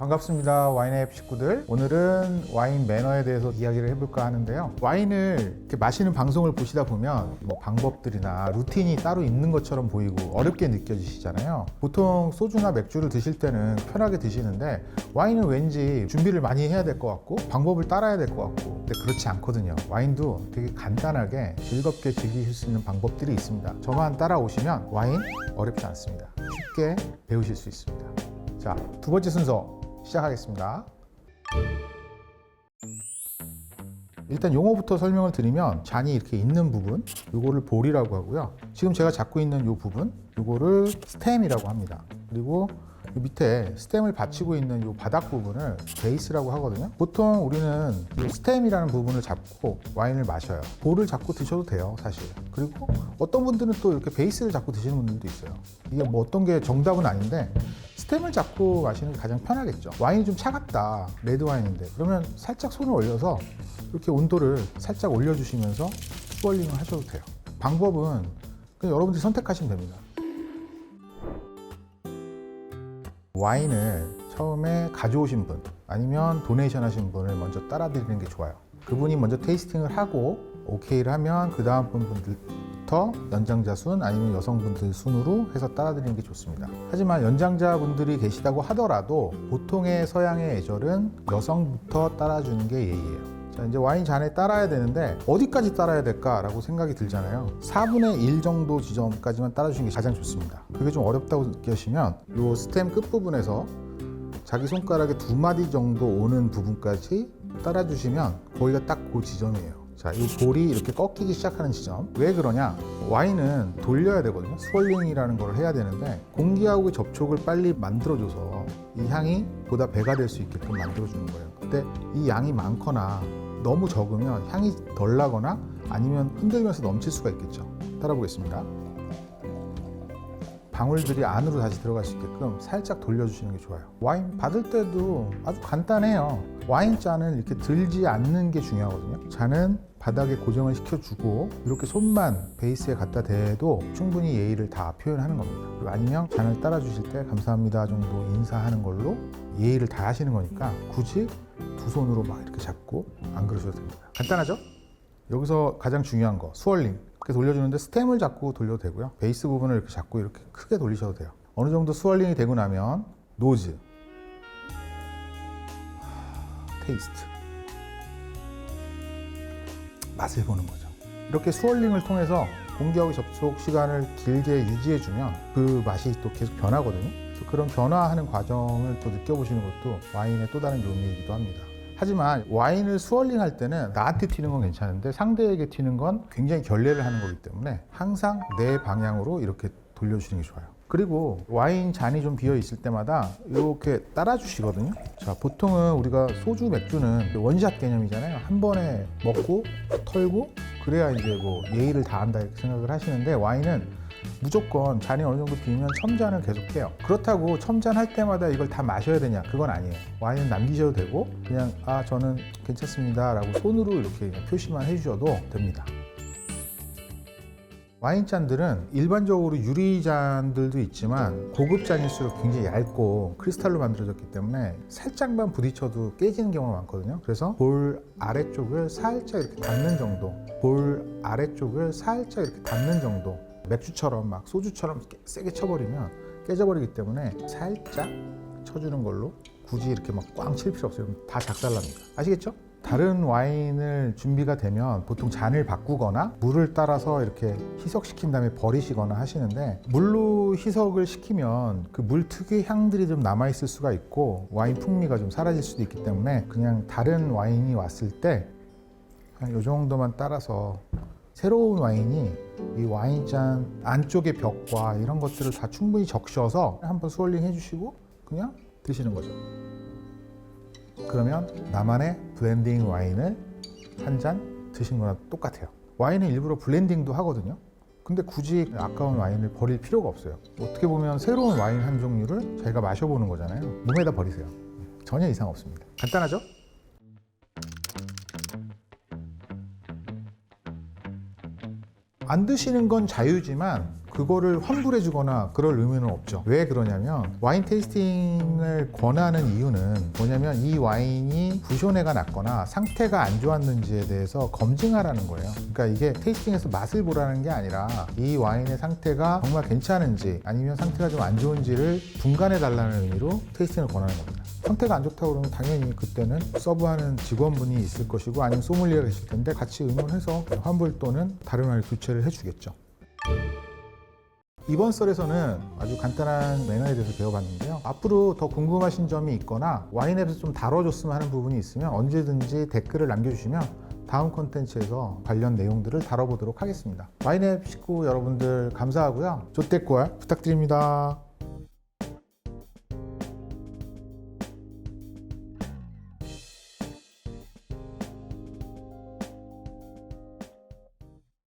반갑습니다. 와인앱 식구들. 오늘은 와인 매너에 대해서 이야기를 해볼까 하는데요. 와인을 이렇게 마시는 방송을 보시다 보면 뭐 방법들이나 루틴이 따로 있는 것처럼 보이고 어렵게 느껴지시잖아요. 보통 소주나 맥주를 드실 때는 편하게 드시는데 와인은 왠지 준비를 많이 해야 될 것 같고 방법을 따라야 될 것 같고, 근데 그렇지 않거든요. 와인도 되게 간단하게 즐겁게 즐기실 수 있는 방법들이 있습니다. 저만 따라오시면 와인 어렵지 않습니다. 쉽게 배우실 수 있습니다. 자, 두 번째 순서 시작하겠습니다. 일단 용어부터 설명을 드리면, 잔이 이렇게 있는 부분, 요거를 볼이라고 하고요. 지금 제가 잡고 있는 요 부분, 요거를 스템이라고 합니다. 그리고 요 밑에 스템을 받치고 있는 요 바닥 부분을 베이스라고 하거든요. 보통 우리는 이 스템이라는 부분을 잡고 와인을 마셔요. 볼을 잡고 드셔도 돼요, 사실. 그리고 어떤 분들은 또 이렇게 베이스를 잡고 드시는 분들도 있어요. 이게 뭐 어떤 게 정답은 아닌데 스템을 잡고 마시는 게 가장 편하겠죠. 와인이 좀 차갑다, 레드 와인인데, 그러면 살짝 손을 올려서 이렇게 온도를 살짝 올려주시면서 스월링을 하셔도 돼요. 방법은 그냥 여러분들이 선택하시면 됩니다. 와인을 처음에 가져오신 분 아니면 도네이션 하신 분을 먼저 따라 드리는 게 좋아요. 그분이 먼저 테이스팅을 하고 오케이를 하면 그 다음 분들부터 연장자 순 아니면 여성분들 순으로 해서 따라 드리는 게 좋습니다. 하지만 연장자 분들이 계시다고 하더라도 보통의 서양의 예절은 여성부터 따라주는 게 예의예요. 자, 이제 와인 잔에 따라야 되는데 어디까지 따라야 될까라고 생각이 들잖아요. 4분의 1 정도 지점까지만 따라주시는 게 가장 좋습니다. 그게 좀 어렵다고 느끼시면 이 스템 끝부분에서 자기 손가락에 2마디 정도 오는 부분까지 따라주시면 거기가 딱 그 지점이에요. 자, 이 볼이 이렇게 꺾이기 시작하는 지점. 왜 그러냐? 와인은 돌려야 되거든요. 스월링이라는 걸 해야 되는데 공기하고의 접촉을 빨리 만들어줘서 이 향이 보다 배가 될 수 있게끔 만들어주는 거예요. 근데 이 양이 많거나 너무 적으면 향이 덜 나거나 아니면 흔들면서 넘칠 수가 있겠죠. 따라 보겠습니다. 방울들이 안으로 다시 들어갈 수 있게끔 살짝 돌려주시는 게 좋아요. 와인 받을 때도 아주 간단해요. 와인잔을 이렇게 들지 않는 게 중요하거든요. 잔은 바닥에 고정을 시켜주고 이렇게 손만 베이스에 갖다 대도 충분히 예의를 다 표현하는 겁니다. 그리고 아니면 잔을 따라주실 때 감사합니다 정도 인사하는 걸로 예의를 다 하시는 거니까 굳이 두 손으로 막 이렇게 잡고 안 그러셔도 됩니다. 간단하죠? 여기서 가장 중요한 거, 스월링. 이렇게 돌려주는데 스템을 잡고 돌려도 되고요. 베이스 부분을 이렇게 잡고 이렇게 크게 돌리셔도 돼요. 어느 정도 스월링이 되고 나면 노즈, 테이스트, 맛을 보는 거죠. 이렇게 스월링을 통해서 공기하고 접촉 시간을 길게 유지해주면 그 맛이 또 계속 변하거든요. 그래서 그런 변화하는 과정을 또 느껴보시는 것도 와인의 또 다른 묘미이기도 합니다. 하지만 와인을 스월링 할 때는 나한테 튀는 건 괜찮은데 상대에게 튀는 건 굉장히 결례를 하는 거기 때문에 항상 내 방향으로 이렇게 돌려주시는 게 좋아요. 그리고 와인 잔이 좀 비어 있을 때마다 이렇게 따라 주시거든요. 자, 보통은 우리가 소주, 맥주는 원샷 개념이잖아요. 한 번에 먹고 털고 그래야 이제 뭐 예의를 다한다 이렇게 생각을 하시는데, 와인은 무조건 잔이 어느 정도 비면 첨잔을 계속해요. 그렇다고 첨잔할 때마다 이걸 다 마셔야 되냐? 그건 아니에요. 와인은 남기셔도 되고 그냥 저는 괜찮습니다 라고 손으로 이렇게 그냥 표시만 해주셔도 됩니다. 와인잔들은 일반적으로 유리잔들도 있지만 고급 잔일수록 굉장히 얇고 크리스탈로 만들어졌기 때문에 살짝만 부딪혀도 깨지는 경우가 많거든요. 그래서 볼 아래쪽을 살짝 이렇게 닿는 정도, 볼 아래쪽을 살짝 이렇게 닿는 정도. 맥주처럼 막 소주처럼 세게 쳐버리면 깨져버리기 때문에 살짝 쳐주는 걸로, 굳이 이렇게 막 꽝 칠 필요 없어요. 다 작살납니다. 아시겠죠? 다른 와인을 준비가 되면 보통 잔을 바꾸거나 물을 따라서 이렇게 희석시킨 다음에 버리시거나 하시는데, 물로 희석을 시키면 그 물 특유의 향들이 좀 남아있을 수가 있고 와인 풍미가 좀 사라질 수도 있기 때문에 그냥 다른 와인이 왔을 때 그냥 이 정도만 따라서, 새로운 와인이 이 와인잔 안쪽의 벽과 이런 것들을 다 충분히 적셔서 한번 스월링 해주시고 그냥 드시는 거죠. 그러면 나만의 블렌딩 와인을 한 잔 드신 거랑 똑같아요. 와인은 일부러 블렌딩도 하거든요. 근데 굳이 아까운 와인을 버릴 필요가 없어요. 어떻게 보면 새로운 와인 한 종류를 자기가 마셔보는 거잖아요. 몸에다 버리세요. 전혀 이상 없습니다. 간단하죠? 안 드시는 건 자유지만 그거를 환불해 주거나 그럴 의무는 없죠. 왜 그러냐면 와인 테이스팅을 권하는 이유는 뭐냐면 이 와인이 부쇼네가 났거나 상태가 안 좋았는지에 대해서 검증하라는 거예요. 그러니까 이게 테이스팅에서 맛을 보라는 게 아니라 이 와인의 상태가 정말 괜찮은지 아니면 상태가 좀 안 좋은지를 분간해 달라는 의미로 테이스팅을 권하는 겁니다. 상태가 안 좋다고 그러면 당연히 그때는 서브하는 직원분이 있을 것이고 아니면 소믈리에가 계실 텐데 같이 의논해서 환불 또는 다른 와인 교체를 해주겠죠. 이번 썰에서는 아주 간단한 매너에 대해서 배워봤는데요. 앞으로 더 궁금하신 점이 있거나 와인에 대해서 좀 다뤄줬으면 하는 부분이 있으면 언제든지 댓글을 남겨주시면 다음 콘텐츠에서 관련 내용들을 다뤄보도록 하겠습니다. 와인앱 식구 여러분들 감사하고요. 조댓구알 부탁드립니다.